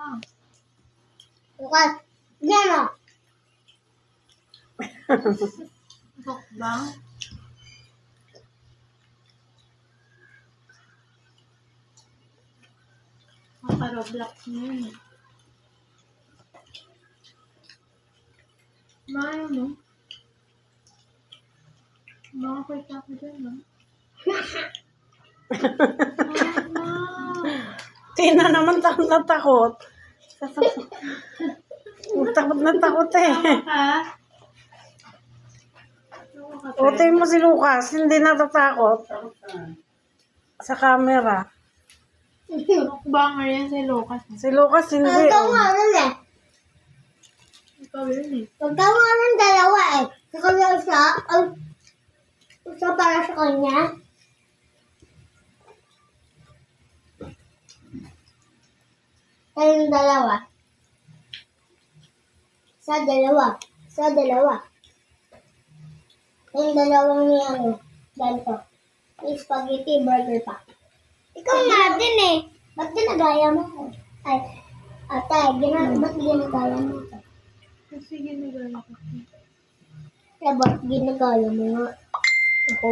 Ah. Bukas. Yan o. Mukbang? Maka-Roblox na yun eh. Mayo mo? Mga kwenta ko dyan, no? Tina naman takot na takot. Takot na takot eh. Utoy mo si Lucas, hindi natatakot. Sa camera. Mukbanger yan si Lucas. Si Lucas hindi. Ikaw nga nun eh. Ikaw yun eh. Ikaw nga nun dalawa eh. Saka yung isa para sa kanya. Kayong dalawa. Sa dalawa. Sa dalawa. Kayong dalawang ni ano. Ganito. May spaghetti burger pa. Ikaw nga din eh. Ba't ginagaya mo ko? Ay, ate, ba't ginagaya mo ko? Sige, nagaya ko. Kaya ba't ginagaya mo nga? Ako.